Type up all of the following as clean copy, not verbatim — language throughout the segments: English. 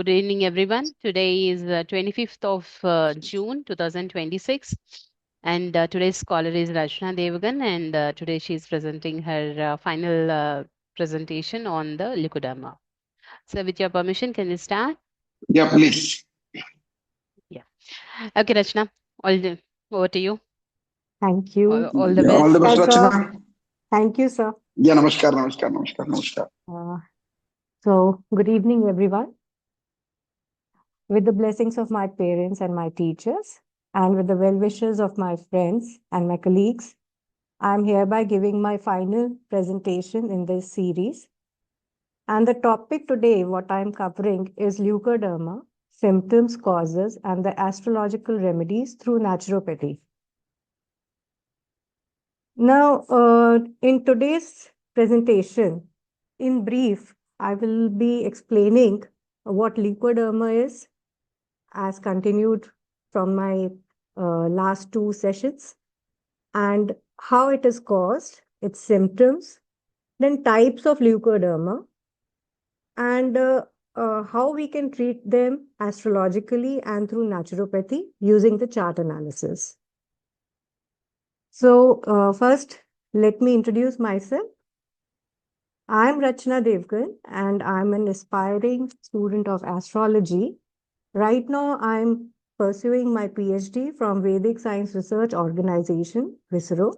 Good evening, everyone. Today is 25th of June 2026, and today's scholar is Rachna Devgun, and today she is presenting her final presentation on the Leucoderma. So, with your permission, can we start? Yeah, please. Yeah. Okay, Rachna, over to you. Thank you. All the Yeah, all the best. best, Yes, sir. Rachna. Thank you, sir. Yeah, namaskar, namaskar, namaskar, namaskar. Uh, good evening, everyone. With the blessings of my parents and my teachers, and with the well wishes of my friends and my colleagues, I am hereby giving my final presentation in this series. And the topic today, what I am covering, is leukoderma, symptoms, causes, and the astrological remedies through naturopathy. Now, in today's presentation, in brief, I will be explaining what leukoderma is, as continued from my last two sessions, and how it is caused, its symptoms, then types of leukoderma, and how we can treat them astrologically and through naturopathy using the chart analysis. So, first, let me introduce myself. I'm Rachna Devgun, and I'm an aspiring student of astrology. Right now, I'm pursuing my PhD from Vedic Science Research Organization, VISRO.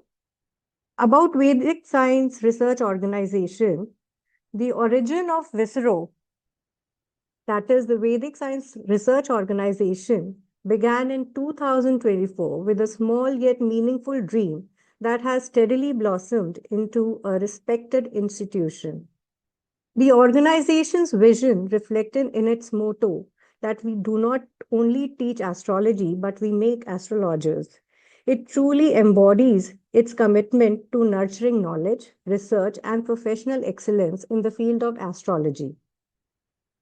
About Vedic Science Research Organization, the origin of VISRO, that is the Vedic Science Research Organization, began in 2024 with a small yet meaningful dream that has steadily blossomed into a respected institution. The organization's vision reflected in its motto that we do not only teach astrology, but we make astrologers. It truly embodies its commitment to nurturing knowledge, research, and professional excellence in the field of astrology.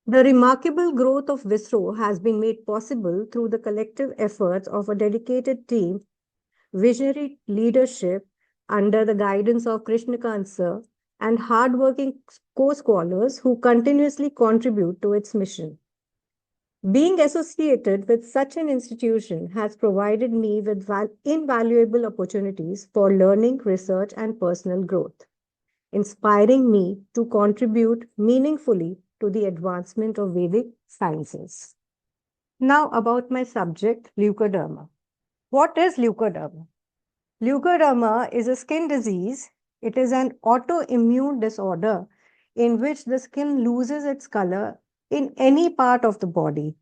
The remarkable growth of VISRO has been made possible through the collective efforts of a dedicated team, visionary leadership under the guidance of Krishnakant sir, and hardworking co-scholars who continuously contribute to its mission. Being associated with such an institution has provided me with invaluable opportunities for learning, research, and personal growth, inspiring me to contribute meaningfully to the advancement of Vedic sciences. Now, about my subject, leukoderma. What is leukoderma? Leukoderma is a skin disease. It is an autoimmune disorder in which the skin loses its color in any part of the body.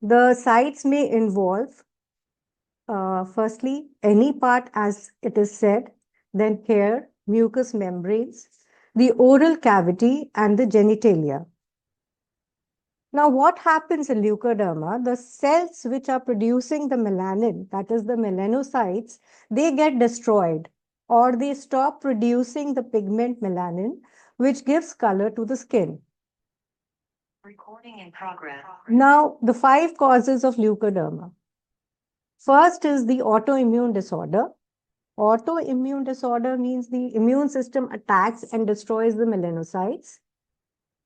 The sites may involve, firstly, any part, as it is said, then hair, mucous membranes, the oral cavity, and the genitalia. Now, what happens in leukoderma? The cells which are producing the melanin, that is the melanocytes, they get destroyed or they stop producing the pigment melanin, which gives color to the skin. Recording in progress. Now, the 5 causes of leukoderma. First is the autoimmune disorder. Autoimmune disorder means the immune system attacks and destroys the melanocytes.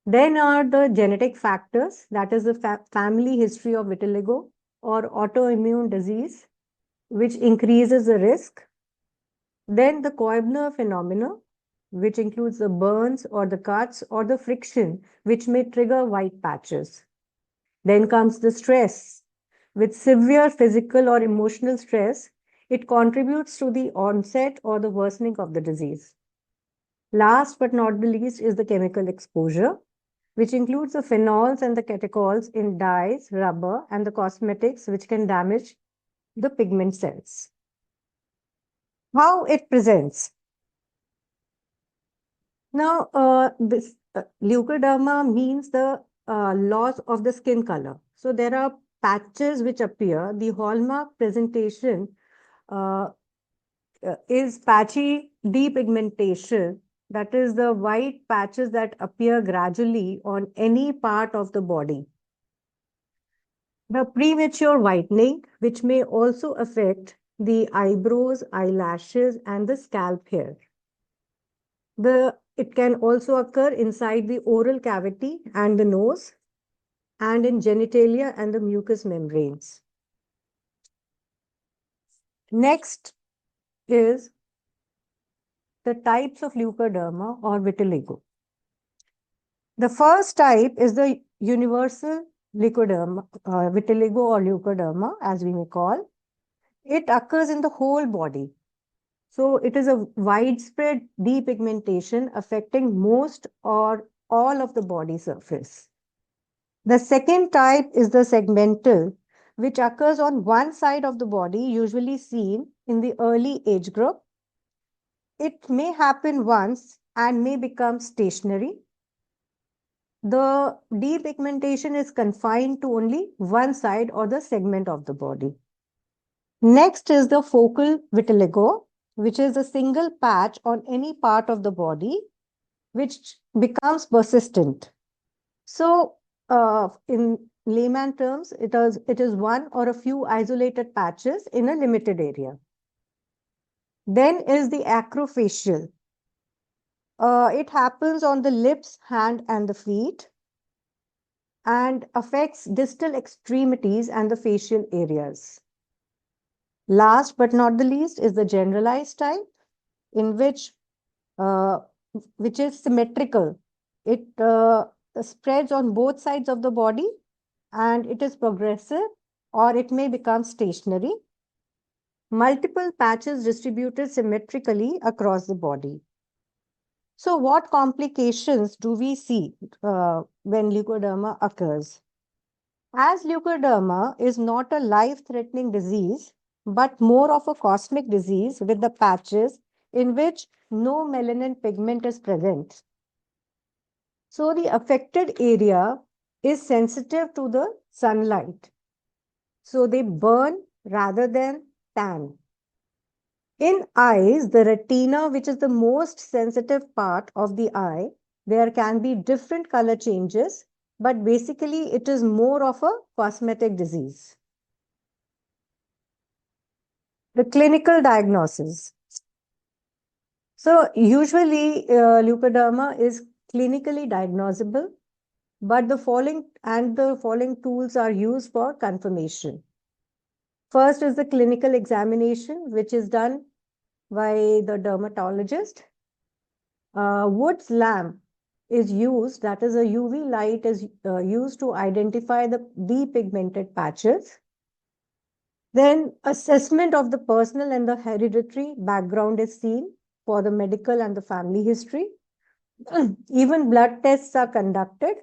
Then are the genetic factors, that is the family history of vitiligo or autoimmune disease, which increases the risk. Then the Koebner phenomena, which includes the burns or the cuts or the friction, which may trigger white patches. Then comes the stress. With severe physical or emotional stress, it contributes to the onset or the worsening of the disease. Last but not the least is the chemical exposure, which includes the phenols and the catechols in dyes, rubber, and the cosmetics, which can damage the pigment cells. How it presents. Now, this leukoderma means the loss of the skin color. So there are patches which appear. The hallmark presentation uh, is patchy depigmentation. That is the white patches that appear gradually on any part of the body. The premature whitening, which may also affect the eyebrows, eyelashes, and the scalp hair. It can also occur inside the oral cavity and the nose. and in genitalia and the mucous membranes. Next is the types of leukoderma or vitiligo. The first type is the universal leukoderma, vitiligo or leukoderma, as we may call. It occurs in the whole body. So it is a widespread depigmentation affecting most or all of the body surface. The second type is the segmental, which occurs on one side of the body, usually seen in the early age group. It may happen once and may become stationary. The depigmentation is confined to only one side or the segment of the body. Next is the focal vitiligo, which is a single patch on any part of the body, which becomes persistent. So, in layman terms, it is one or a few isolated patches in a limited area. Then is the acrofacial. It happens on the lips, hand, and the feet, and affects distal extremities and the facial areas. Last but not the least is the generalized type, in which is symmetrical. It spreads on both sides of the body, and it is progressive, or it may become stationary. Multiple patches distributed symmetrically across the body. So what complications do we see when leukoderma occurs? As leukoderma is not a life-threatening disease, but more of a cosmic disease with the patches in which no melanin pigment is present. So the affected area is sensitive to the sunlight. So they burn rather than tan. In eyes, the retina, which is the most sensitive part of the eye, there can be different color changes, but basically it is more of a cosmetic disease. The clinical diagnosis. So usually leukoderma is clinically diagnosable, but the following tools are used for confirmation. First is the clinical examination, which is done by the dermatologist. Wood's lamp is used, that is a UV light is used to identify the depigmented patches. Then assessment of the personal and the hereditary background is seen for the medical and the family history. Even blood tests are conducted,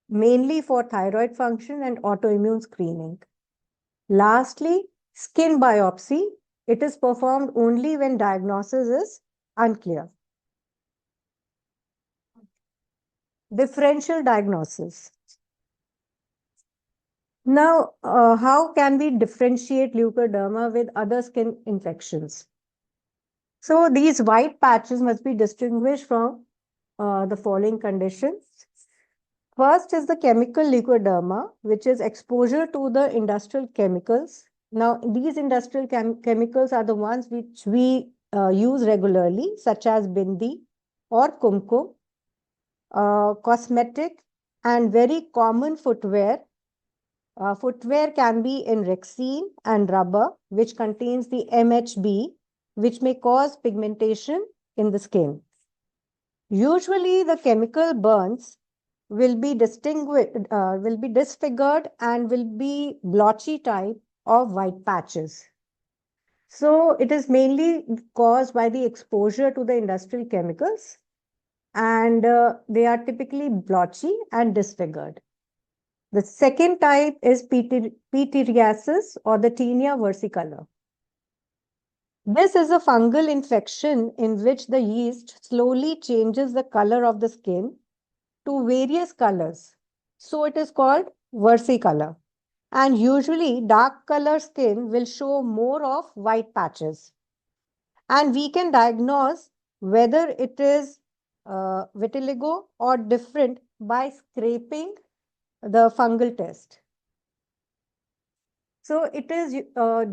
mainly for thyroid function and autoimmune screening. Lastly, skin biopsy. It is performed only when diagnosis is unclear. Differential diagnosis. Now, how can we differentiate leukoderma with other skin infections? So these white patches must be distinguished from the following conditions. First is the chemical leukoderma, which is exposure to the industrial chemicals. Now, these industrial chemicals are the ones which we use regularly, such as bindi or kumkum, cosmetic, and very common footwear. Footwear can be in rexine and rubber, which contains the MHB, which may cause pigmentation in the skin. Usually, the chemical burns will be disfigured and will be blotchy type of white patches. So it is mainly caused by the exposure to the industrial chemicals, and they are typically blotchy and disfigured. The second type is pityriasis or the tinea versicolor. This is a fungal infection in which the yeast slowly changes the color of the skin to various colors. So it is called versicolor. And usually dark color skin will show more of white patches. And we can diagnose whether it is vitiligo or different by scraping the fungal test. So it is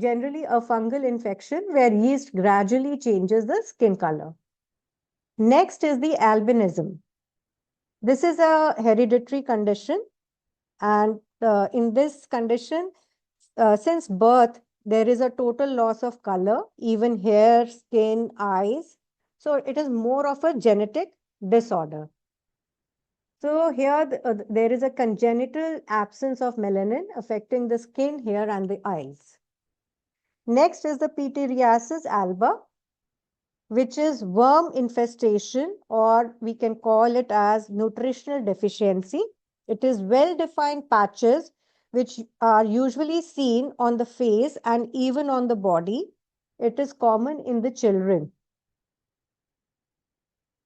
generally a fungal infection where yeast gradually changes the skin color. Next is the albinism. This is a hereditary condition And in this condition, since birth, there is a total loss of color, even hair, skin, eyes. So it is more of a genetic disorder. So here there is a congenital absence of melanin affecting the skin, hair, and the eyes. Next is the pityriasis alba, which is worm infestation, or we can call it as nutritional deficiency. It is well-defined patches which are usually seen on the face and even on the body. It is common in the children.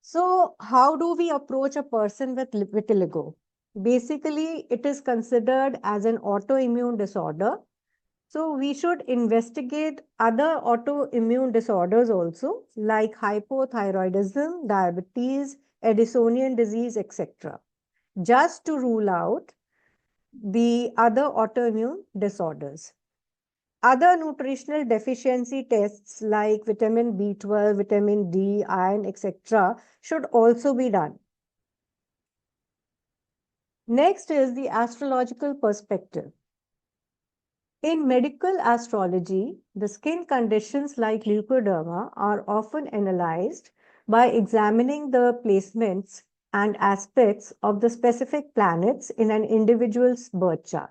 So how do we approach a person with vitiligo? Basically, it is considered as an autoimmune disorder. So we should investigate other autoimmune disorders also, like hypothyroidism, diabetes, Addisonian disease, etc., just to rule out the other autoimmune disorders. Other nutritional deficiency tests like vitamin B12, vitamin D, iron, etc., should also be done. Next is the astrological perspective. In medical astrology, the skin conditions like leucoderma are often analyzed by examining the placements and aspects of the specific planets in an individual's birth chart.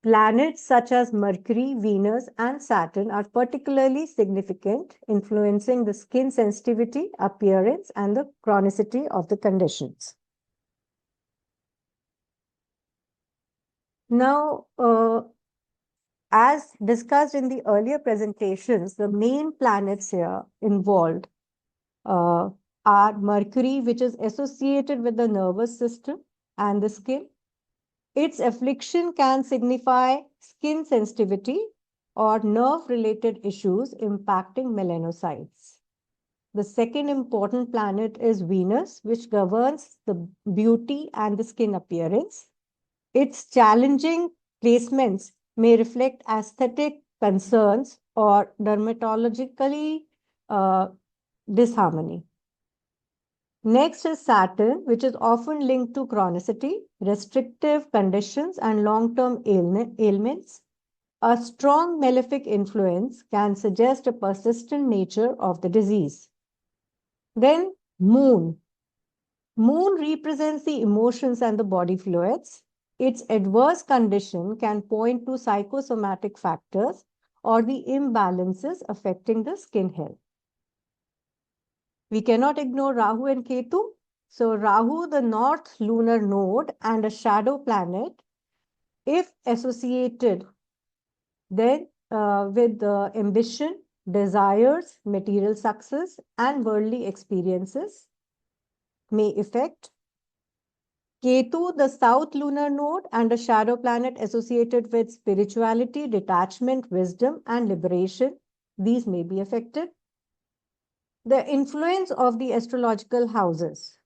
Planets such as Mercury, Venus, and Saturn are particularly significant, influencing the skin sensitivity, appearance, and the chronicity of the conditions. Now, as discussed in the earlier presentations, the main planets here involved are Mercury, which is associated with the nervous system and the skin. Its affliction can signify skin sensitivity or nerve-related issues impacting melanocytes. The second important planet is Venus, which governs the beauty and the skin appearance. Its challenging placements may reflect aesthetic concerns or dermatologically disharmony. Next is Saturn, which is often linked to chronicity, restrictive conditions, and long-term ailments. A strong malefic influence can suggest a persistent nature of the disease. Then Moon. Moon represents the emotions and the body fluids. Its adverse condition can point to psychosomatic factors or the imbalances affecting the skin health. We cannot ignore Rahu and Ketu. So Rahu, the north lunar node and a shadow planet, if associated then with ambition, desires, material success, and worldly experiences, may affect. Ketu, the south lunar node and a shadow planet associated with spirituality, detachment, wisdom, and liberation, these may be affected. The influence of the astrological houses.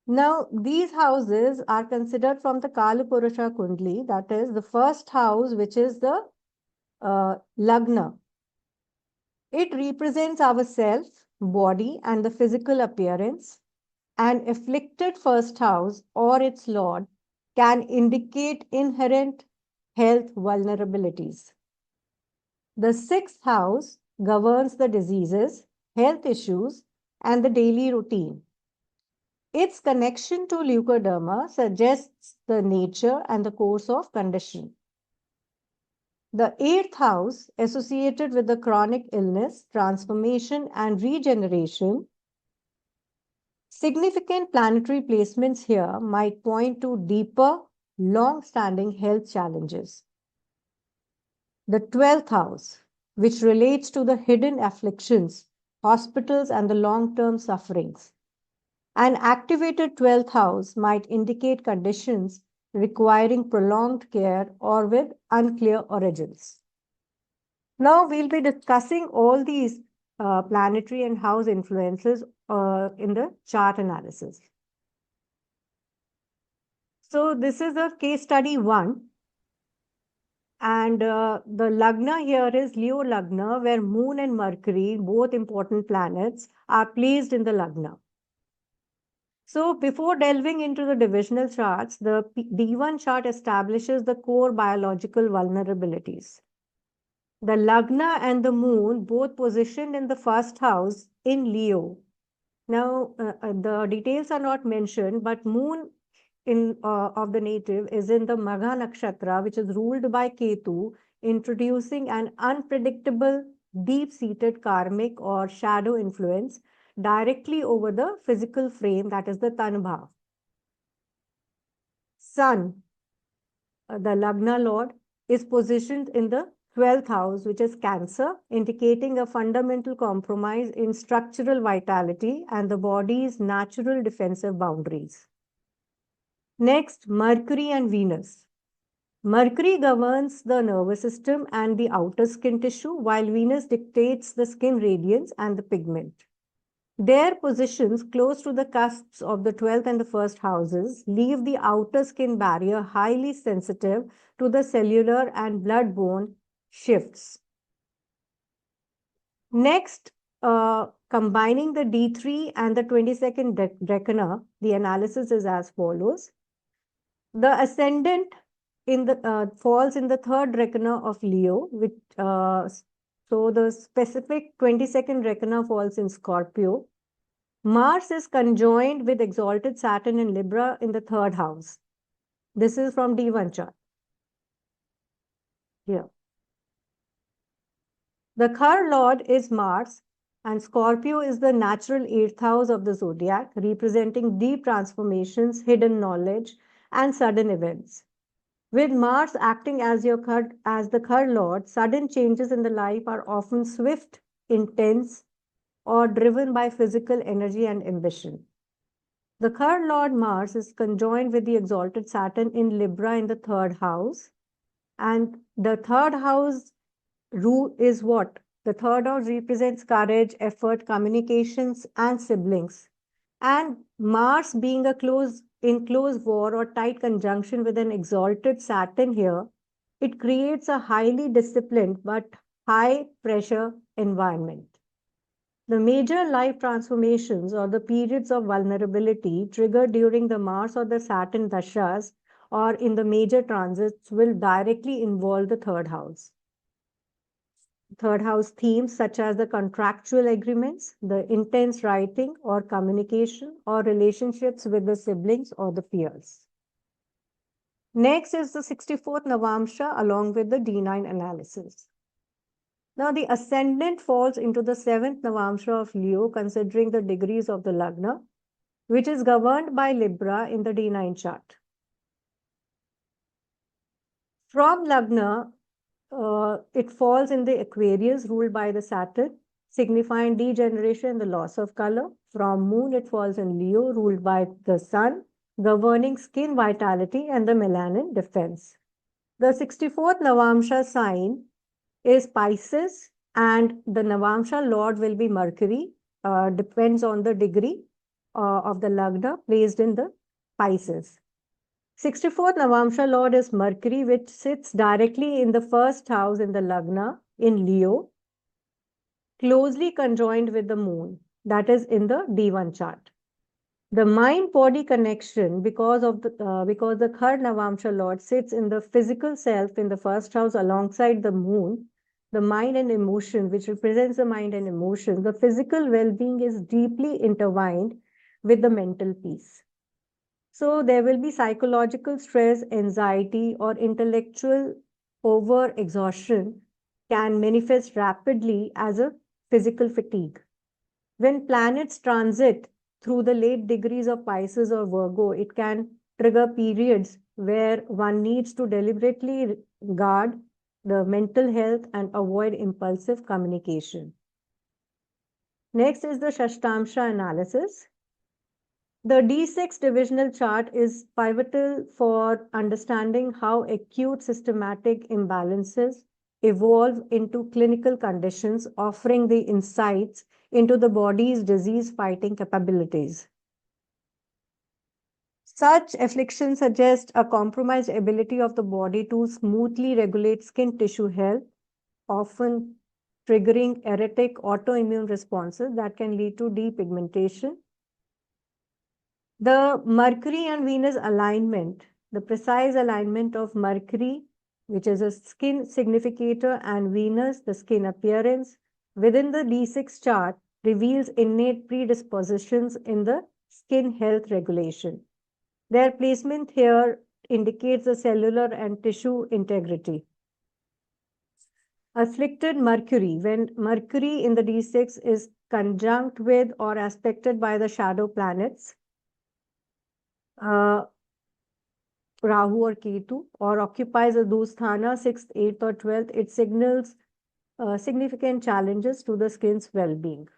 Now, these houses are considered from the Kala Purusha Kundli, that is the first house, which is the Lagna. It represents our self, body, and the physical appearance. An afflicted first house or its lord can indicate inherent health vulnerabilities. The sixth house governs the diseases, health issues, and the daily routine. Its connection to leucoderma suggests the nature and the course of condition. The eighth house, associated with the chronic illness, transformation, and regeneration. Significant planetary placements here might point to deeper, long-standing health challenges. The 12th house, which relates to the hidden afflictions, hospitals, and the long-term sufferings. An activated 12th house might indicate conditions requiring prolonged care or with unclear origins. Now we'll be discussing all these planetary and house influences in the chart analysis. So this is a case study 1. And the Lagna here is Leo Lagna, where Moon and Mercury, both important planets, are placed in the Lagna. So before delving into the divisional charts, the D1 chart establishes the core biological vulnerabilities. The Lagna and the Moon both positioned in the first house in Leo. Now, the details are not mentioned, but Moon of the native is in the Magha Nakshatra, which is ruled by Ketu, introducing an unpredictable, deep-seated karmic or shadow influence directly over the physical frame, that is the Tanbhav. Sun, the Lagna Lord, is positioned in the 12th house, which is Cancer, indicating a fundamental compromise in structural vitality and the body's natural defensive boundaries. Next, Mercury and Venus. Mercury governs the nervous system and the outer skin tissue, while Venus dictates the skin radiance and the pigment. Their positions close to the cusps of the 12th and the 1st houses leave the outer skin barrier highly sensitive to the cellular and blood-borne shifts. Next, combining the D3 and the 22nd decana, the analysis is as follows. The ascendant in the falls in the 3rd recana of Leo, which so the specific 22nd recana falls in Scorpio. Mars is conjoined with exalted Saturn in Libra in the 3rd house. This is from D1 chart. Here. The Khar Lord is Mars, and Scorpio is the natural 8th house of the zodiac, representing deep transformations, hidden knowledge, and sudden events. With Mars acting as the Khar Lord, sudden changes in the life are often swift, intense, or driven by physical energy and ambition. The Khar Lord Mars is conjoined with the exalted Saturn in Libra in the 3rd house. And the 3rd house is what? The 3rd house represents courage, effort, communications, and siblings. And Mars being in close war or tight conjunction with an exalted Saturn here, it creates a highly disciplined but high pressure environment. The major life transformations or the periods of vulnerability triggered during the Mars or the Saturn dashas or in the major transits will directly involve the 3rd house. 3rd house themes such as the contractual agreements, the intense writing or communication, or relationships with the siblings or the peers. Next is the 64th Navamsha along with the D9 analysis. Now the ascendant falls into the 7th Navamsha of Leo, considering the degrees of the Lagna, which is governed by Libra in the D9 chart. From Lagna, it falls in the Aquarius ruled by the Saturn, signifying degeneration and the loss of color. From Moon, it falls in Leo ruled by the Sun, governing skin vitality and the melanin defense. The 64th Navamsha sign is Pisces, and the Navamsha Lord will be Mercury, depends on the degree of the Lagna placed in the Pisces. 64th Navamsha Lord is Mercury, which sits directly in the 1st house in the Lagna in Leo, closely conjoined with the Moon, that is in the D1 chart. The mind-body connection, because the Khar Navamsha Lord sits in the physical self in the 1st house alongside the Moon, the mind and emotion, which represents the mind and emotion, the physical well-being is deeply intertwined with the mental peace. So there will be psychological stress, anxiety, or intellectual over-exhaustion can manifest rapidly as a physical fatigue. When planets transit through the late degrees of Pisces or Virgo, it can trigger periods where one needs to deliberately guard the mental health and avoid impulsive communication. Next is the Shashtamsha analysis. The D6 divisional chart is pivotal for understanding how acute systematic imbalances evolve into clinical conditions, offering the insights into the body's disease-fighting capabilities. Such afflictions suggest a compromised ability of the body to smoothly regulate skin tissue health, often triggering erratic autoimmune responses that can lead to depigmentation. The Mercury and Venus alignment, the precise alignment of Mercury, which is a skin significator, and Venus, the skin appearance, within the D6 chart reveals innate predispositions in the skin health regulation. Their placement here indicates the cellular and tissue integrity. Afflicted Mercury, when Mercury in the D6 is conjunct with or aspected by the shadow planets, Rahu or Ketu, or occupies a Dusthana, 6th, 8th, or 12th, it signals significant challenges to the skin's well-being.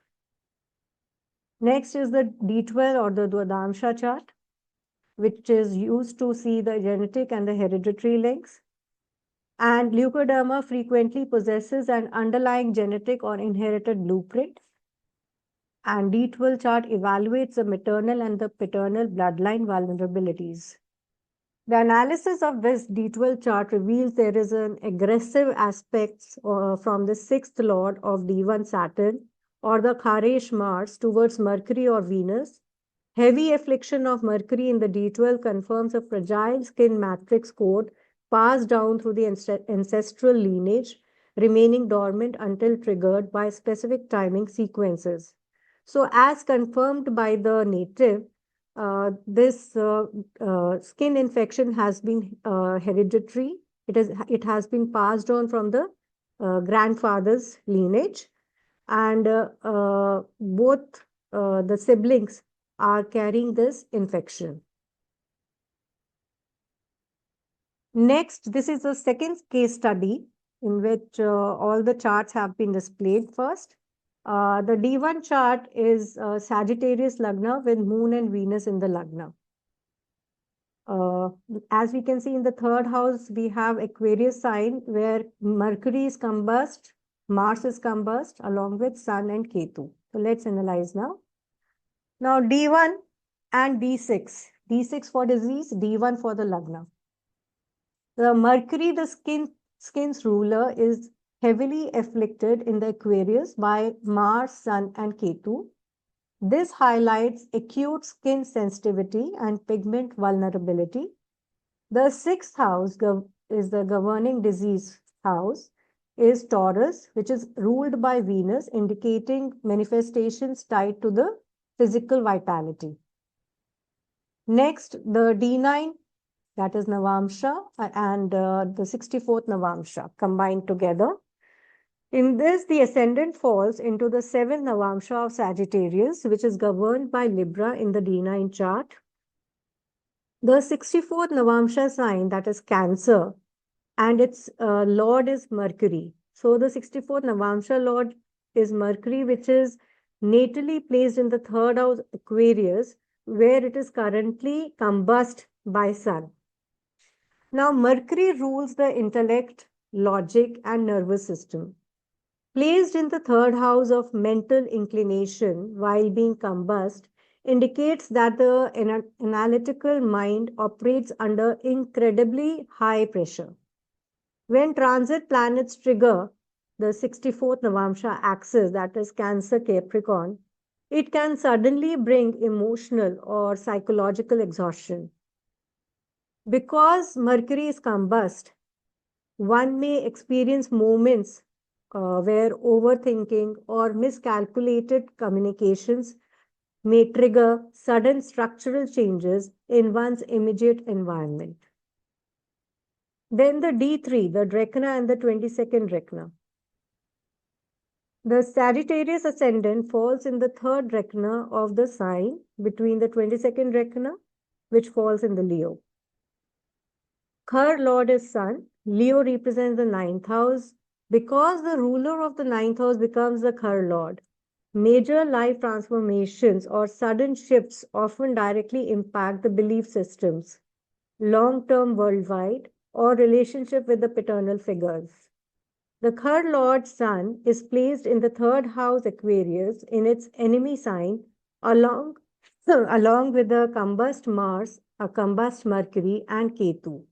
Next is the D12 or the Dwadamsha chart, which is used to see the genetic and the hereditary links. And Leucoderma frequently possesses an underlying genetic or inherited blueprint. And D12 chart evaluates the maternal and the paternal bloodline vulnerabilities. The analysis of this D12 chart reveals there is an aggressive aspect from the 6th lord of D1 Saturn or the Kharesh Mars towards Mercury or Venus. Heavy affliction of Mercury in the D12 confirms a fragile skin matrix code passed down through the ancestral lineage, remaining dormant until triggered by specific timing sequences. So, as confirmed by the native, this skin infection has been hereditary. It has been passed on from the grandfather's lineage, and both the siblings are carrying this infection. Next, this is the second case study in which all the charts have been displayed first. The D1 chart is Sagittarius Lagna with Moon and Venus in the Lagna. As we can see in the third house, we have Aquarius sign where Mercury is combust, Mars is combust along with Sun and Ketu. So let's analyze now. Now D1 and D6. D6 for disease, D1 for the Lagna. The Mercury, the skin's ruler, is heavily afflicted in the Aquarius by Mars, Sun, and Ketu. This highlights acute skin sensitivity and pigment vulnerability. The 6th house is the governing disease house, is Taurus, which is ruled by Venus, indicating manifestations tied to the physical vitality. Next, the D9, that is Navamsha, and the 64th Navamsha combined together. In this, the ascendant falls into the 7th Navamsha of Sagittarius, which is governed by Libra in the D9 chart. The 64th Navamsha sign, that is Cancer, and its lord is Mercury. So the 64th Navamsha lord is Mercury, which is natally placed in the 3rd house Aquarius, where it is currently combust by Sun. Now, Mercury rules the intellect, logic, and nervous system. Placed in the 3rd house of mental inclination while being combust indicates that the analytical mind operates under incredibly high pressure. When transit planets trigger the 64th Navamsha axis, that is Cancer Capricorn, it can suddenly bring emotional or psychological exhaustion. Because Mercury is combust, one may experience moments where overthinking or miscalculated communications may trigger sudden structural changes in one's immediate environment. Then the D3, the Rachna and the 22nd Rachna. The Sagittarius ascendant falls in the 3rd Rachna of the sign between the 22nd Rachna, which falls in the Leo. Her lord is Sun. Leo represents the 9th house. Because the ruler of the 9th house becomes the Khar lord, major life transformations or sudden shifts often directly impact the belief systems, long-term worldwide, or relationship with the paternal figures. The Khar lord Sun is placed in the 3rd house Aquarius in its enemy sign along with the combust Mars, a combust Mercury, and Ketu.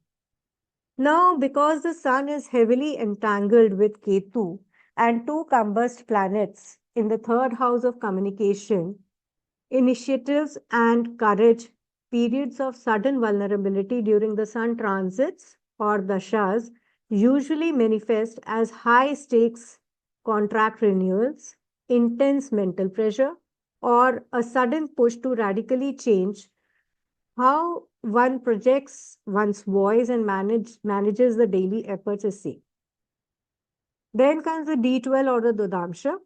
Now, because the Sun is heavily entangled with Ketu and 2 combust planets in the 3rd house of communication, initiatives and courage periods of sudden vulnerability during the sun transits or dashas usually manifest as high stakes contract renewals, intense mental pressure, or a sudden push to radically change how one projects one's voice and manages the daily efforts is seen. Then comes the D12 or the Dodamsha.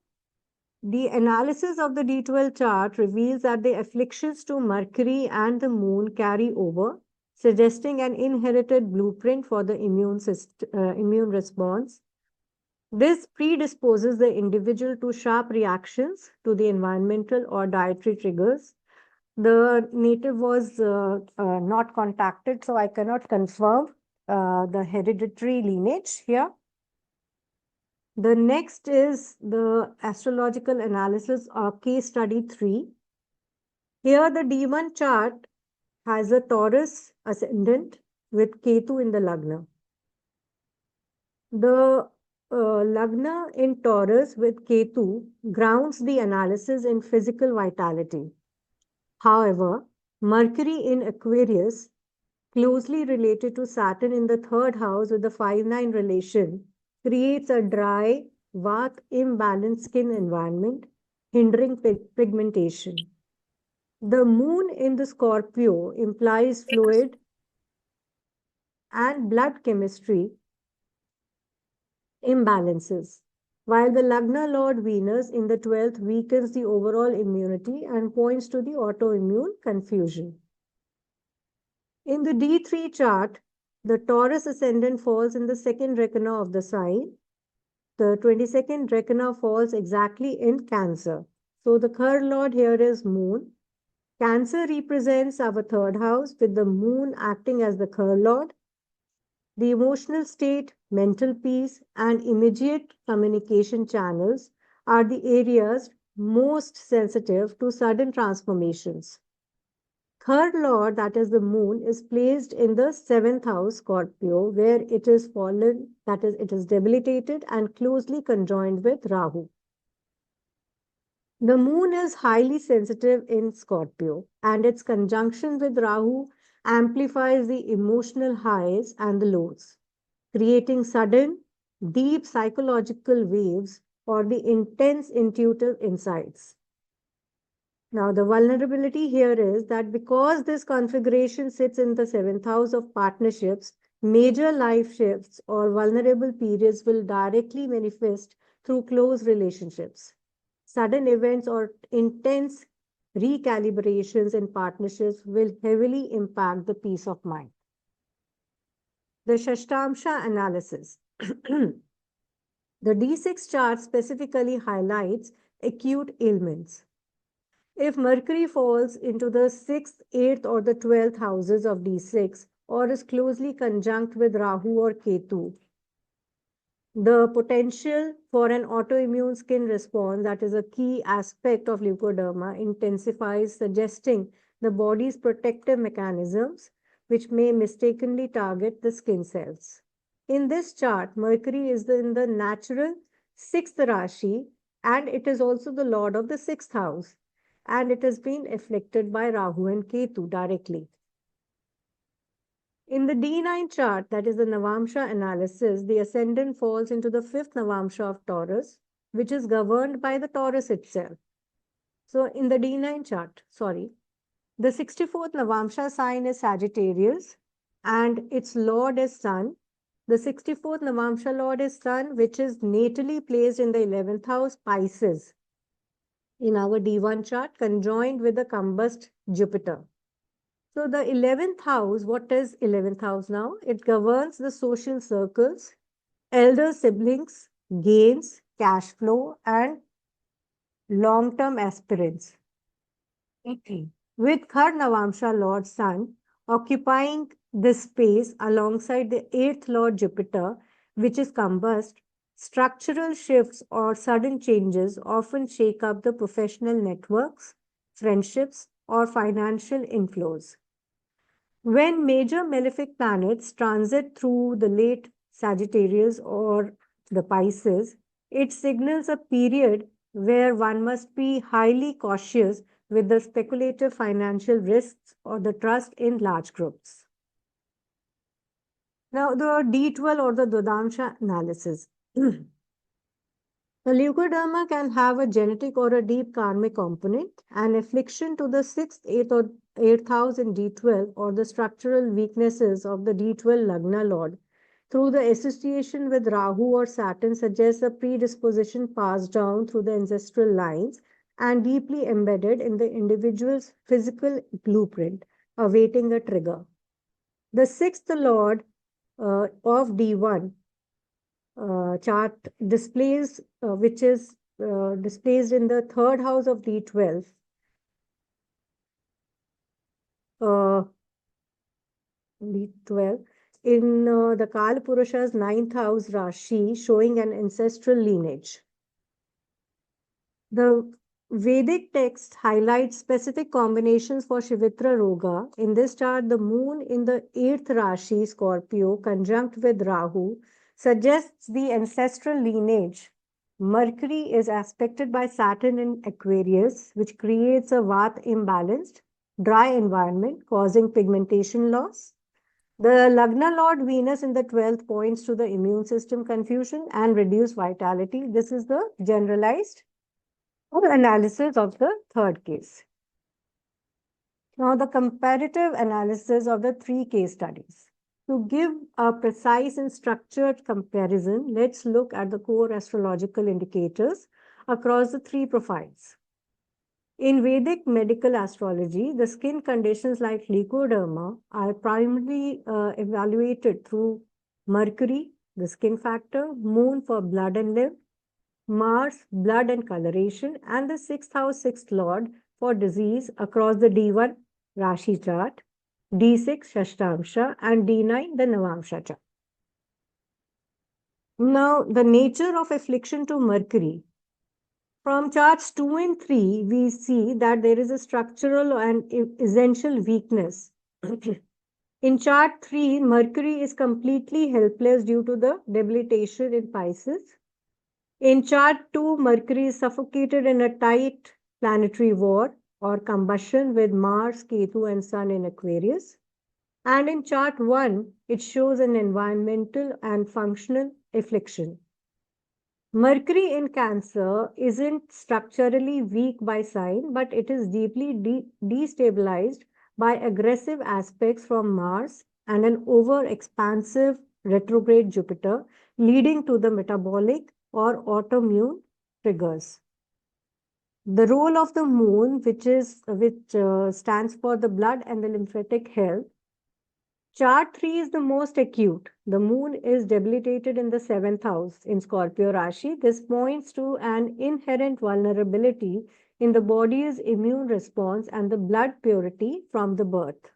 The analysis of the D12 chart reveals that the afflictions to Mercury and the Moon carry over, suggesting an inherited blueprint for the immune response. This predisposes the individual to sharp reactions to the environmental or dietary triggers. The native was not contacted, so I cannot confirm the hereditary lineage here. The next is the astrological analysis of case study 3. Here the D1 chart has a Taurus ascendant with Ketu in the Lagna. The Lagna in Taurus with Ketu grounds the analysis in physical vitality. However, Mercury in Aquarius, closely related to Saturn in the third house with the 5-9 relation, creates a dry, Vata imbalanced skin environment, hindering pigmentation. The moon in the Scorpio implies fluid and blood chemistry imbalances, while the Lagna Lord Venus in the 12th weakens the overall immunity and points to the autoimmune confusion. In the D3 chart, the Taurus ascendant falls in the second reckoner of the sign. The 22nd reckoner falls exactly in Cancer. So the third lord here is Moon. Cancer represents our third house with the Moon acting as the third lord. The emotional state, mental peace, and immediate communication channels are the areas most sensitive to sudden transformations. Third lord, that is the moon, is placed in the 7th house Scorpio, where it is fallen, that is, it is debilitated and closely conjoined with Rahu. The moon is highly sensitive in Scorpio, and its conjunction with Rahu amplifies the emotional highs and the lows, creating sudden, deep psychological waves or the intense intuitive insights. Now, the vulnerability here is that because this configuration sits in the 7th house of partnerships, major life shifts or vulnerable periods will directly manifest through close relationships. Sudden events or intense recalibrations in partnerships will heavily impact the peace of mind. The Shashtamsha analysis. The D6 chart specifically highlights acute ailments. If Mercury falls into the 6th, 8th, or the 12th houses of D6 or is closely conjunct with Rahu or Ketu, the potential for an autoimmune skin response, that is a key aspect of leucoderma, intensifies, suggesting the body's protective mechanisms, which may mistakenly target the skin cells. In this chart, Mercury is in the natural 6th Rashi, and it is also the lord of the 6th house, and it has been afflicted by Rahu and Ketu directly. In the D9 chart, that is the Navamsha analysis, the ascendant falls into the 5th Navamsha of Taurus, which is governed by the Taurus itself. So in the D9 chart, the 64th Navamsha sign is Sagittarius and its lord is Sun. The 64th Navamsha lord is Sun, which is natally placed in the 11th house, Pisces, in our D1 chart, conjoined with the combust Jupiter. So the 11th house, what is 11th house now? It governs the social circles, elder siblings, gains, cash flow, and long-term aspirants. With third Navamsha Lord Sun occupying this space alongside the 8th Lord Jupiter, which is combust, structural shifts or sudden changes often shake up the professional networks, friendships, or financial inflows. When major malefic planets transit through the late Sagittarius or the Pisces, it signals a period where one must be highly cautious with the speculative financial risks or the trust in large groups. Now, the D12 or the Dodamsha analysis. The leucoderma can have a genetic or a deep karmic component, and affliction to the 6th, 8th, or 8th house in D12, or the structural weaknesses of the D12 Lagna Lord through the association with Rahu or Saturn suggests a predisposition passed down through the ancestral lines and deeply embedded in the individual's physical blueprint, awaiting a trigger. The 6th Lord of D1 chart displays, which is displayed in the 3rd house of D12. D12 in the Kala Purusha's 9th house Rashi, showing an ancestral lineage. The Vedic text highlights specific combinations for Shivitra Roga. In this chart, the moon in the 8th Rashi, Scorpio, conjunct with Rahu, suggests the ancestral lineage. Mercury is aspected by Saturn in Aquarius, which creates a Vata imbalanced, dry environment, causing pigmentation loss. The Lagna Lord Venus in the 12th points to the immune system confusion and reduced vitality. This is the generalized analysis of the third case. Now, the comparative analysis of the 3 case studies. To give a precise and structured comparison, let's look at the core astrological indicators across the 3 profiles. In Vedic medical astrology, the skin conditions like leucoderma are primarily evaluated through Mercury, the skin factor, Moon for blood and lymph, Mars, blood and coloration, and the 6th house, 6th lord for disease across the D1 Rashi chart, D6 Shashtamsha, and D9 the Navamsha chart. Now, the nature of affliction to Mercury. From charts 2 and 3, we see that there is a structural and essential weakness. In chart 3, Mercury is completely helpless due to the debilitation in Pisces. In chart 2, Mercury is suffocated in a tight planetary war or combustion with Mars, Ketu, and Sun in Aquarius. And in chart 1, it shows an environmental and functional affliction. Mercury in Cancer isn't structurally weak by sign, but it is deeply destabilized by aggressive aspects from Mars and an over-expansive retrograde Jupiter, leading to the metabolic or autoimmune triggers. The role of the moon, which stands for the blood and the lymphatic health. Chart 3 is the most acute. The moon is debilitated in the 7th house in Scorpio Rashi. This points to an inherent vulnerability in the body's immune response and the blood purity from the birth.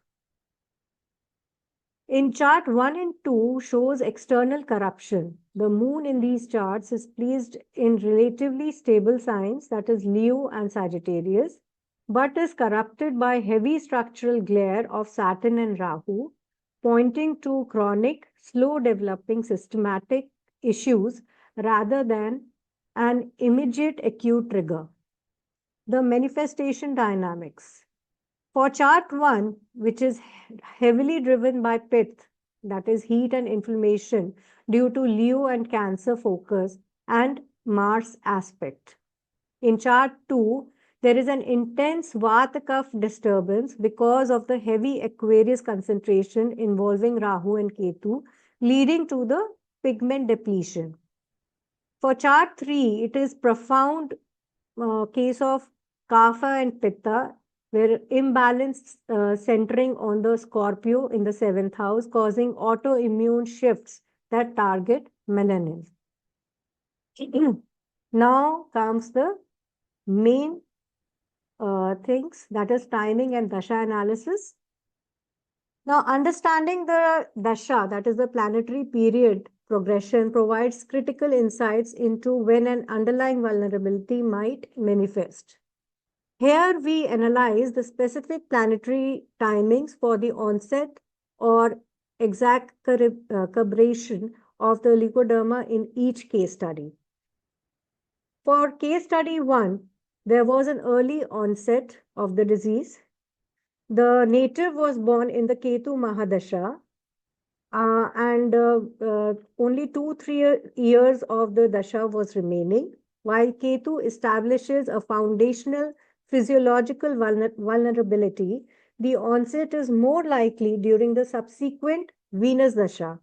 In chart 1 and 2 shows external corruption. The moon in these charts is placed in relatively stable signs, that is Leo and Sagittarius, but is corrupted by heavy structural glare of Saturn and Rahu, pointing to chronic, slow developing systematic issues rather than an immediate acute trigger. The manifestation dynamics. For chart 1, which is heavily driven by pith, that is heat and inflammation due to Leo and Cancer focus and Mars aspect. In chart 2, there is an intense Vata Kapha disturbance because of the heavy Aquarius concentration involving Rahu and Ketu, leading to the pigment depletion. For chart 3, it is profound case of Kapha and Pitta, where imbalance centering on the Scorpio in the 7th house, causing autoimmune shifts that target melanin. Now comes the main things, that is timing and dasha analysis. Now, understanding the dasha, that is the planetary period progression, provides critical insights into when an underlying vulnerability might manifest. Here we analyze the specific planetary timings for the onset or exacerbation of the leucoderma in each case study. For case study 1, there was an early onset of the disease. The native was born in the Ketu Mahadasha, and only 2-3 years of the dasha was remaining, while Ketu establishes a foundational physiological vulnerability. The onset is more likely during the subsequent Venus dasha.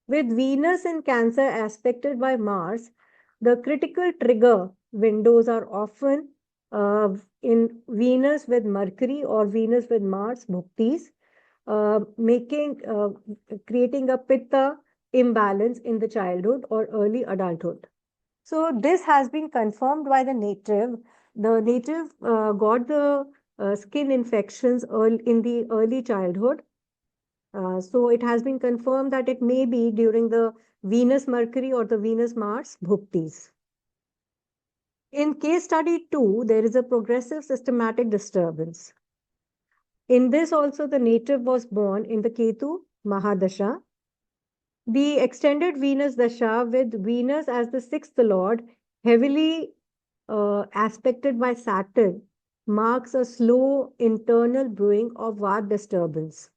With Venus in Cancer aspected by Mars, the critical trigger windows are often in Venus with Mercury or Venus with Mars bhuktis, creating a pitta imbalance in the childhood or early adulthood. So this has been confirmed by the native. The native got the skin infections in the early childhood. So it has been confirmed that it may be during the Venus Mercury or the Venus Mars bhuktis. In case study 2, there is a progressive systematic disturbance. In this also, the native was born in the Ketu Mahadasha. The extended Venus Dasha with Venus as the sixth lord, heavily aspected by Saturn, marks a slow internal brewing of Vata disturbance.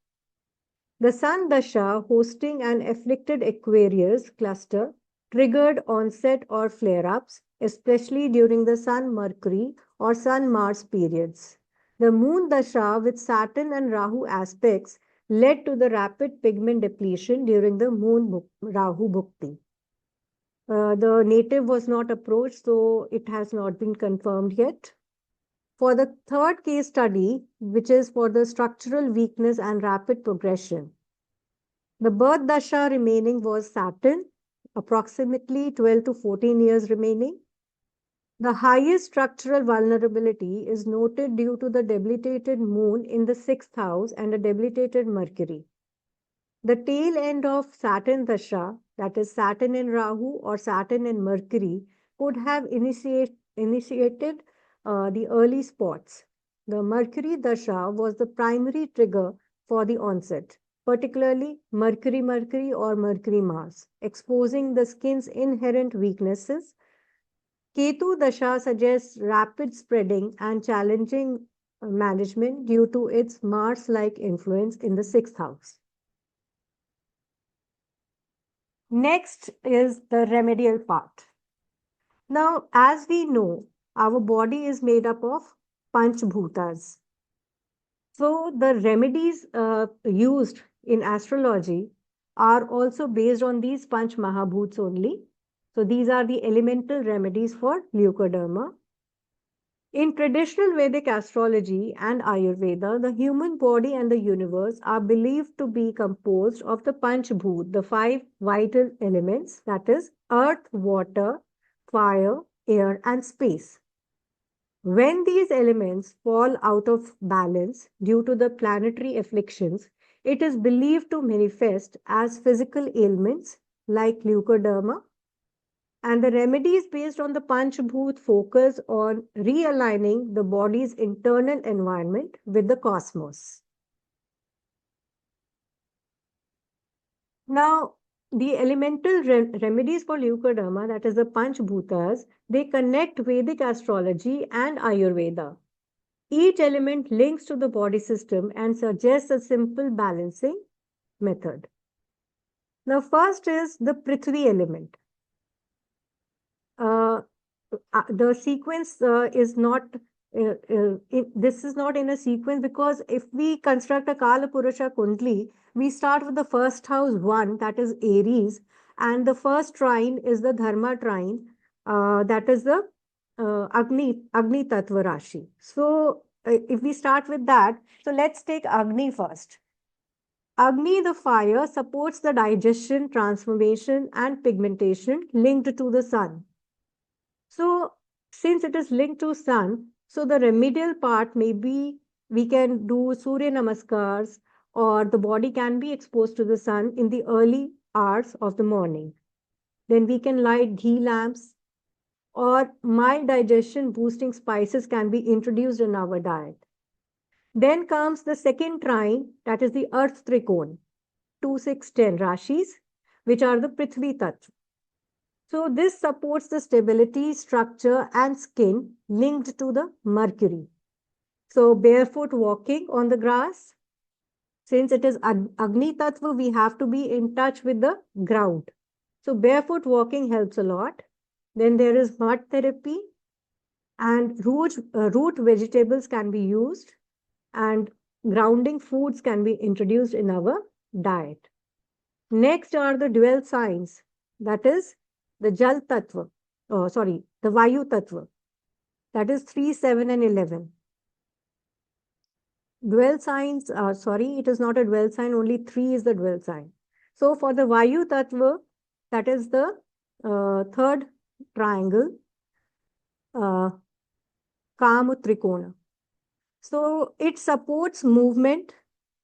The Sun Dasha, hosting an afflicted Aquarius cluster, triggered onset or flare ups, especially during the Sun Mercury or Sun Mars periods. The Moon Dasha, with Saturn and Rahu aspects, led to the rapid pigment depletion during the Moon Rahu Bhukti. The native was not approached, so it has not been confirmed yet. For the third case study, which is for the structural weakness and rapid progression, the birth dasha remaining was Saturn, approximately 12 to 14 years remaining. The highest structural vulnerability is noted due to the debilitated moon in the sixth house and a debilitated Mercury. The tail end of Saturn dasha, that is Saturn in Rahu or Saturn in Mercury, could have initiated the early spots. The Mercury dasha was the primary trigger for the onset, particularly Mercury or Mercury Mars, exposing the skin's inherent weaknesses. Ketu dasha suggests rapid spreading and challenging management due to its Mars-like influence in the sixth house. Next is the remedial part. Now, as we know, our body is made up of Panchbhutas. So the remedies used in astrology are also based on these Panch Mahabhuts only. So these are the elemental remedies for Leucoderma. In traditional Vedic astrology and Ayurveda, the human body and the universe are believed to be composed of the Panchbhut, the 5 vital elements, that is, earth, water, fire, air, and space. When these elements fall out of balance due to the planetary afflictions, it is believed to manifest as physical ailments like leucoderma. And the remedies based on the Panchbhut focus on realigning the body's internal environment with the cosmos. Now, the elemental remedies for leucoderma, that is the Panchbhutas, they connect Vedic astrology and Ayurveda. Each element links to the body system and suggests a simple balancing method. Now, first is the Prithvi element. The sequence is not, this is not in a sequence, because if we construct a Kala Purusha Kundli, we start with the first house 1, that is Aries, and the first trine is the Dharma trine, that is the Agni Tattva Rashi. So if we start with that, so let's take Agni first. Agni, the fire, supports the digestion, transformation, and pigmentation linked to the sun. So since it is linked to sun, so the remedial part may be we can do Surya Namaskars, or the body can be exposed to the sun in the early hours of the morning. Then we can light ghee lamps, or mild digestion boosting spices can be introduced in our diet. Then comes the second trine, that is the earth trikon, 2, 6, 10 rashis, which are the Prithvi Tattva. So this supports the stability, structure, and skin linked to the Mercury. So barefoot walking on the grass, since it is Agni Tattva, we have to be in touch with the ground. So barefoot walking helps a lot. Then there is mud therapy, and root vegetables can be used, and grounding foods can be introduced in our diet. Next are the dual signs, that is the Jal Tattva, the Vayu Tattva, that is 3, 7, and 11. Dual signs, it is not a dual sign, only 3 is the dual sign. So for the Vayu Tattva, that is the third triangle, Kama Trikona. So it supports movement,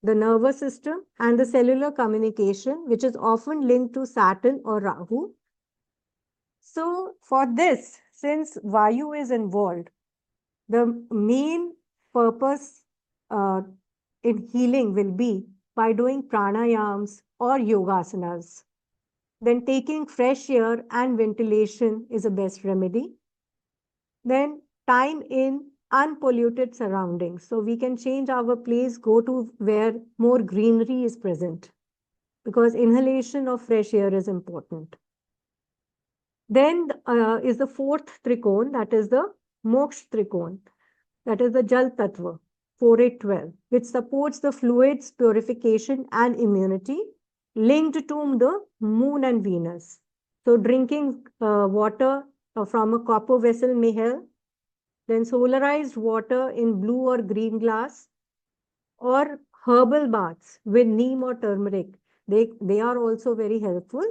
the nervous system, and the cellular communication, which is often linked to Saturn or Rahu. So for this, since Vayu is involved, the main purpose in healing will be by doing pranayams or yogasanas. Then taking fresh air and ventilation is a best remedy. Then time in unpolluted surroundings. So we can change our place, go to where more greenery is present, because inhalation of fresh air is important. Then is the fourth trikon, that is the Moksha trikon, that is the Jal Tattva, 4812, which supports the fluids purification and immunity linked to the moon and Venus. So drinking water from a copper vessel may help. Then solarized water in blue or green glass, or herbal baths with neem or turmeric. They are also very helpful.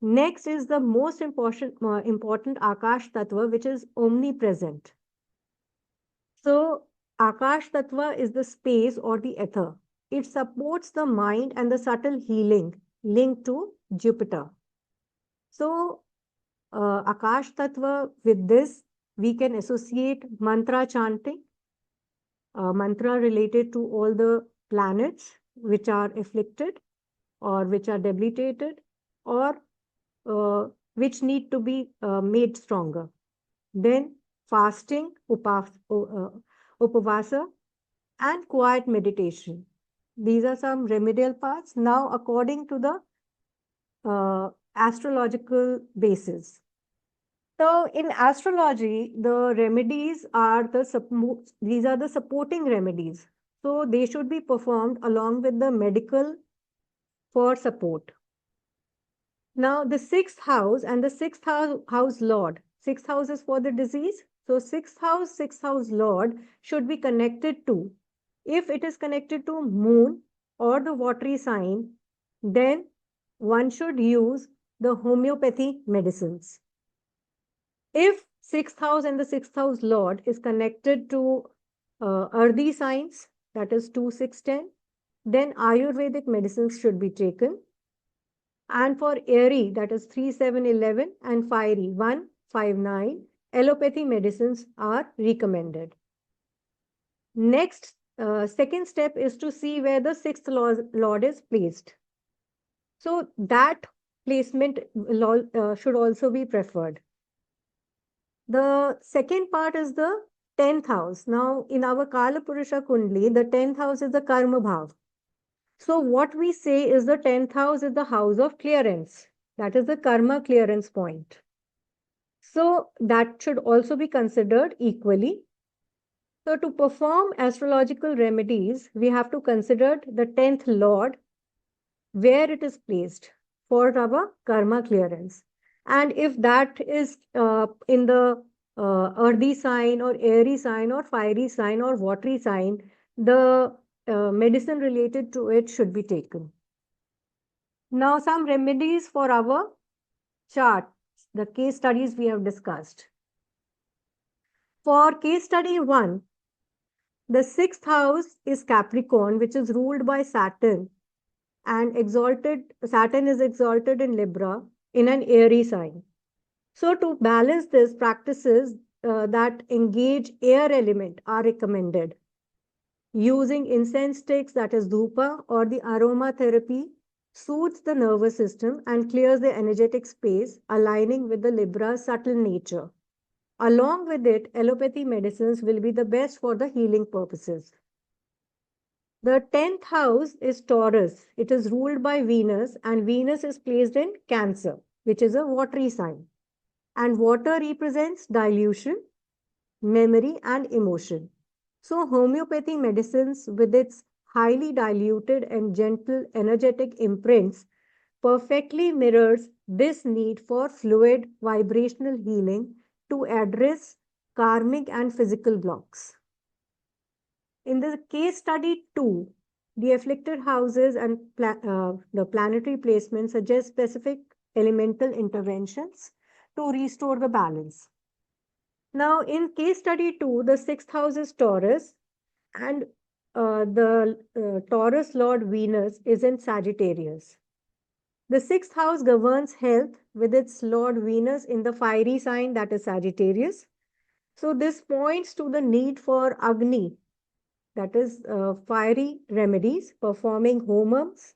Next is the most important Akash Tattva, which is omnipresent. So Akash Tattva is the space or the ether. It supports the mind and the subtle healing linked to Jupiter. So Akash Tattva, with this, we can associate mantra chanting, mantra related to all the planets which are afflicted or which are debilitated, or which need to be made stronger. Then fasting, upavasa, and quiet meditation. These are some remedial parts. Now, according to the astrological basis. So in astrology, the remedies are these are the supporting remedies. So they should be performed along with the medical for support. Now the sixth house and the house lord. Sixth house is for the disease. So sixth house lord should be connected to. If it is connected to moon or the watery sign, then one should use the homeopathy medicines. If sixth house and the sixth house lord is connected to earthy signs, that is 2, 6, 10, then Ayurvedic medicines should be taken. And for airy, that is 3, 7, 11, and fiery, 1, 5, 9, allopathy medicines are recommended. Next, second step is to see where the sixth lord is placed. So that placement should also be preferred. The second part is the 10th house. Now, in our Kala Purusha Kundli, the 10th house is the Karma Bhav. So what we say is the 10th house is the house of clearance. That is the karma clearance point. So that should also be considered equally. So to perform astrological remedies, we have to consider the 10th lord, where it is placed for our karma clearance. And if that is in the earthy sign or airy sign or fiery sign or watery sign, the medicine related to it should be taken. Now, some remedies for our chart, the case studies we have discussed. For case study 1, the 6th house is Capricorn, which is ruled by Saturn, and Saturn is exalted in Libra in an airy sign. So to balance this, practices that engage air element are recommended. Using incense sticks, that is dhupa, or the aromatherapy soothes the nervous system and clears the energetic space, aligning with the Libra's subtle nature. Along with it, allopathy medicines will be the best for the healing purposes. The 10th house is Taurus. It is ruled by Venus, and Venus is placed in Cancer, which is a watery sign. And water represents dilution, memory, and emotion. So, homeopathy medicines, with its highly diluted and gentle energetic imprints, perfectly mirrors this need for fluid vibrational healing to address karmic and physical blocks. In the case study 2, the afflicted houses and the planetary placement suggest specific elemental interventions to restore the balance. Now, in case study 2, the 6th house is Taurus, and the Taurus Lord Venus is in Sagittarius. The 6th house governs health with its Lord Venus in the fiery sign, that is Sagittarius. So, this points to the need for Agni, that is fiery remedies, performing homams,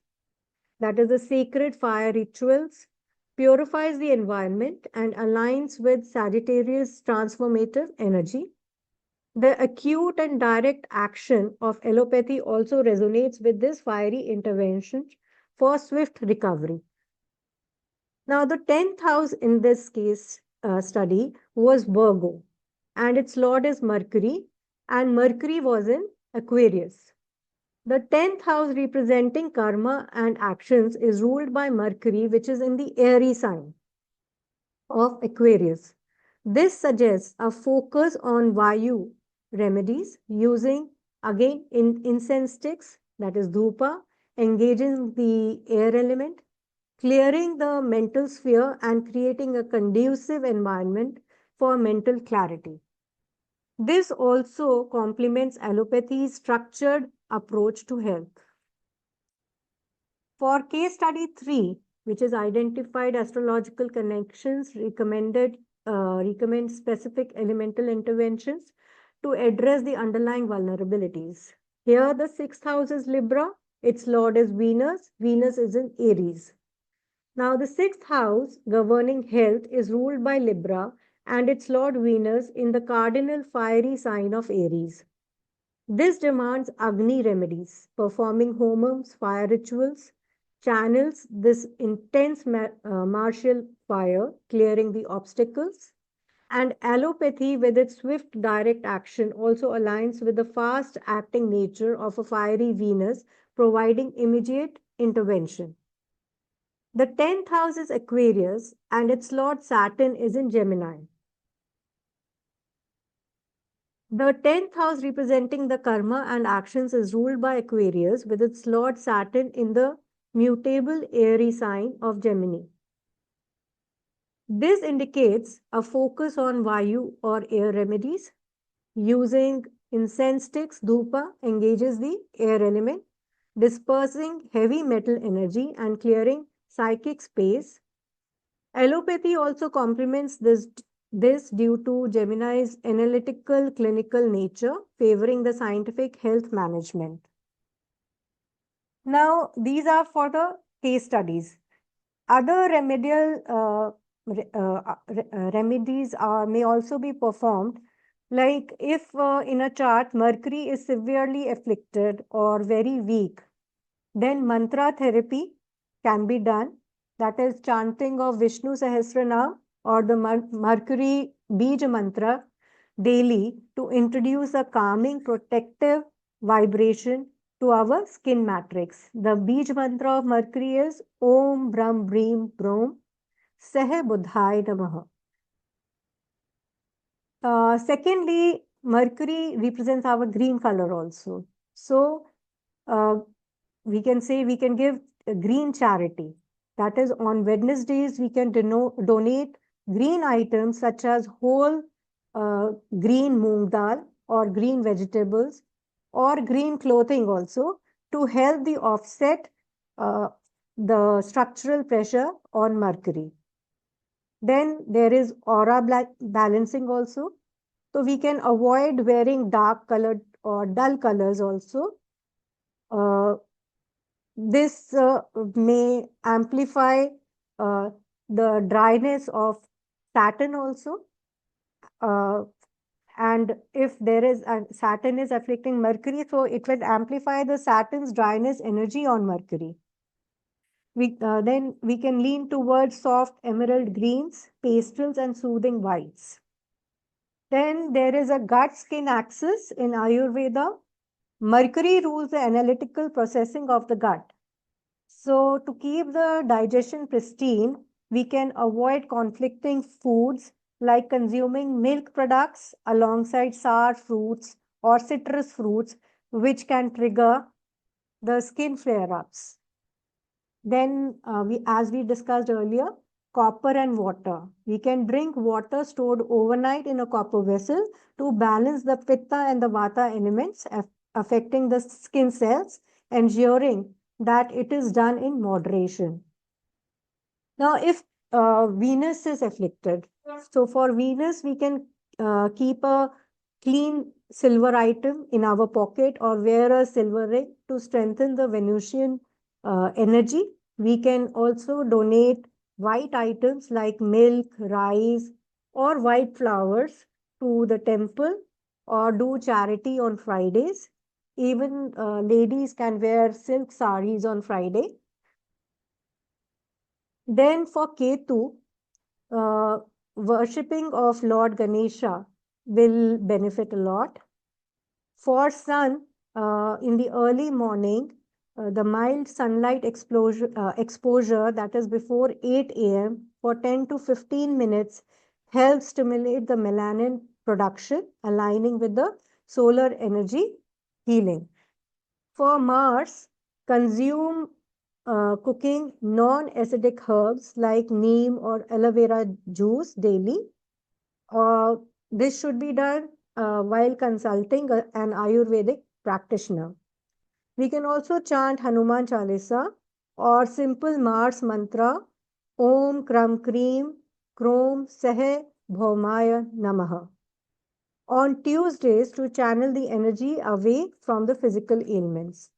that is the sacred fire rituals, purifies the environment and aligns with Sagittarius' transformative energy. The acute and direct action of allopathy also resonates with this fiery intervention for swift recovery. Now, the 10th house in this case study was Virgo, and its lord is Mercury, and Mercury was in Aquarius. The 10th house representing karma and actions is ruled by Mercury, which is in the airy sign of Aquarius. This suggests a focus on Vayu remedies using again incense sticks, that is dhupa, engaging the air element, clearing the mental sphere and creating a conducive environment for mental clarity. This also complements allopathy's structured approach to health. For case study 3, which is identified astrological connections, recommend specific elemental interventions to address the underlying vulnerabilities. Here, the 6th house is Libra, its lord is Venus, Venus is in Aries. Now, the 6th house governing health is ruled by Libra and its lord Venus in the cardinal fiery sign of Aries. This demands Agni remedies, performing homams, fire rituals, channels this intense martial fire, clearing the obstacles. And allopathy, with its swift direct action, also aligns with the fast acting nature of a fiery Venus, providing immediate intervention. The 10th house is Aquarius, and its lord Saturn is in Gemini. The 10th house representing the karma and actions is ruled by Aquarius, with its lord Saturn in the mutable airy sign of Gemini. This indicates a focus on Vayu or air remedies. Using incense sticks, dhupa engages the air element, dispersing heavy metal energy and clearing psychic space. Allopathy also complements this due to Gemini's analytical clinical nature, favoring the scientific health management. Now, these are for the case studies. Other remedies may also be performed, like if in a chart Mercury is severely afflicted or very weak, then mantra therapy can be done. That is chanting of Vishnu Sahasranam or the Mercury Bija mantra daily to introduce a calming, protective vibration to our skin matrix. The Bij mantra of Mercury is Om Brahm Brim Brom Sah Buddhai Namaha. Secondly, Mercury represents our green color also. So we can say we can give a green charity. That is, on Wednesdays, we can donate green items such as whole green moong dal or green vegetables or green clothing also to help the offset the structural pressure on Mercury. Then there is aura balancing also. So we can avoid wearing dark colored or dull colors also. this may amplify the dryness of Saturn also. And if there is Saturn is afflicting Mercury, so it will amplify the Saturn's dryness energy on Mercury. Then we can lean towards soft emerald greens, pastels, and soothing whites. Then there is a gut-skin axis in Ayurveda. Mercury rules the analytical processing of the gut. So to keep the digestion pristine, we can avoid conflicting foods like consuming milk products alongside sour fruits or citrus fruits, which can trigger the skin flare-ups. Then, as we discussed earlier, copper and water. We can drink water stored overnight in a copper vessel to balance the pitta and the vata elements affecting the skin cells, ensuring that it is done in moderation. Now, if Venus is afflicted, so for Venus, we can keep a clean silver item in our pocket or wear a silver ring to strengthen the Venusian energy. We can also donate white items like milk, rice, or white flowers to the temple or do charity on Fridays. Even ladies can wear silk saris on Friday. Then for Ketu, worshipping of Lord Ganesha will benefit a lot. For sun, in the early morning, the mild sunlight exposure that is before 8 a.m. for 10 to 15 minutes helps stimulate the melanin production, aligning with the solar energy healing. For Mars, consume cooking non-acidic herbs like neem or aloe vera juice daily. This should be done while consulting an Ayurvedic practitioner. We can also chant Hanuman Chalisa or simple Mars mantra Om Kram Kreem Krom Sehe Bhaumaya Namaha on Tuesdays to channel the energy away from the physical ailments.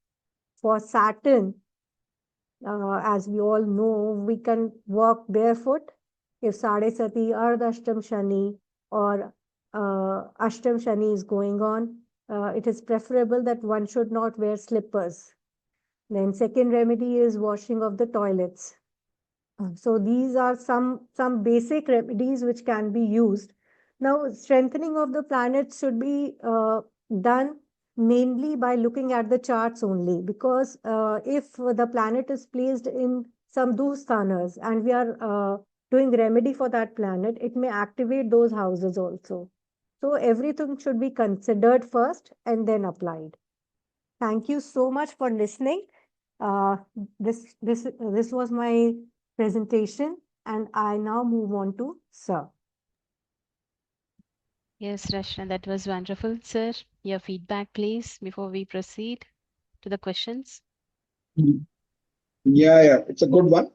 For Saturn, as we all know, we can walk barefoot if Sade Sati, Ardha Ashtam Shani, or Ashtam Shani is going on. It is preferable that one should not wear slippers. Then second remedy is washing of the toilets. So these are some basic remedies which can be used. Now, strengthening of the planets should be done mainly by looking at the charts only, because if the planet is placed in some dusthanas and we are doing remedy for that planet, it may activate those houses also. So everything should be considered first and then applied. Thank you so much for listening. This was my presentation, and I now move on to Sir. Yes, Rachna, that was wonderful, sir. Your feedback, please, before we proceed to the questions. Yeah, it's a good one.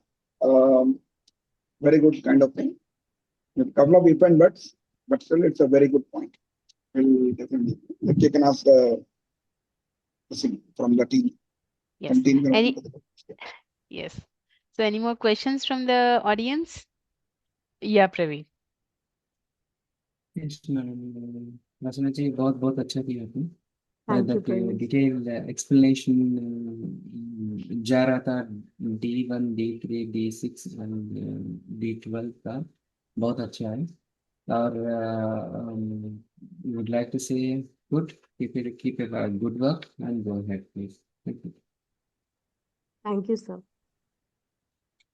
Very good kind of thing. With a couple of if and buts, but still it's a very good point. We'll definitely, like you can ask the from the team. Yes. From team Any, yes. So any more questions from the audience? Yeah, Praveer. Yes, ma'am. रचना जी बहुत बहुत अच्छा किया आपने Thank you, that Praveer. detailed explanation जा रहा था D1 D3 D6 and D12 का बहुत अच्छा है और would like to say good keep it good work and go ahead please. Thank you. Thank you, sir.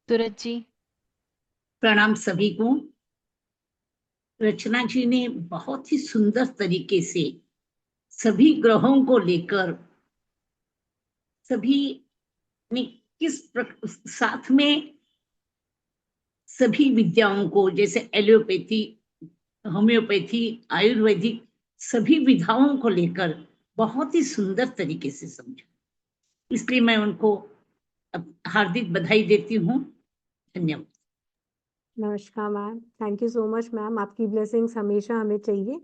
सूरज जी. प्रणाम सभी को. रचना जी ने बहुत ही सुंदर तरीके से सभी ग्रहों को लेकर सभी ने साथ में सभी विद्याओं को जैसे एलोपैथी, होम्योपैथी, आयुर्वेदिक सभी विधाओं को लेकर बहुत ही सुंदर तरीके से समझा. इसलिए मैं उनको हार्दिक बधाई देती हूँ. धन्यवाद. नमस्कार ma'am. Thank you so much ma'am. आपकी ब्लेसिंग्स हमेशा हमें चाहिए.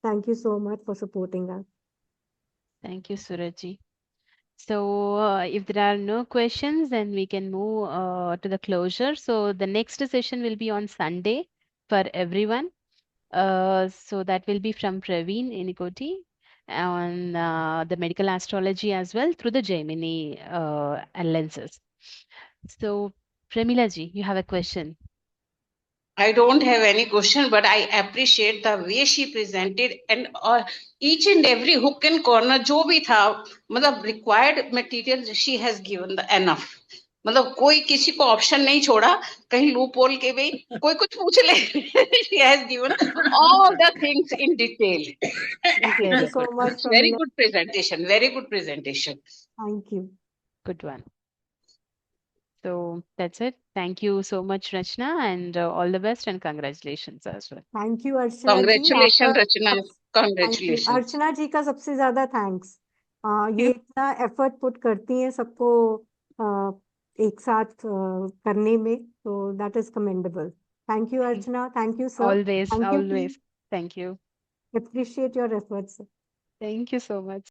Thank you so much for supporting us. Thank you, Suraj ji. So, if there are no questions, then we can move to the closure. So, the next session will be on Sunday for everyone. So, that will be from Praveen Inikoti on the medical astrology as well through the Gemini lenses. So, Premila ji, you have a question. I don't have any question, but I appreciate the way she presented and each and every hook and corner जो भी था मतलब required material she has given the enough. मतलब कोई किसी को option नहीं छोड़ा कहीं लूप होल के भी कोई कुछ पूछ ले she has given all the things in detail. Thank you Very so good. much, Very Pramila. good presentation. Very good presentation. Thank you. Good one. So that's it. Thank you so much, Rachna, and all the best and congratulations as well. Thank you, Archana ji. Congratulations, आपका Rachna. Thank you. Congratulations. Archana ji का सबसे ज्यादा thanks. ये इतना effort put करती हैं सबको एक साथ करने में, तो that is commendable. Thank you Archana, thank you sir, Always, thank you, always. Thank you. appreciate your efforts. Thank you so much.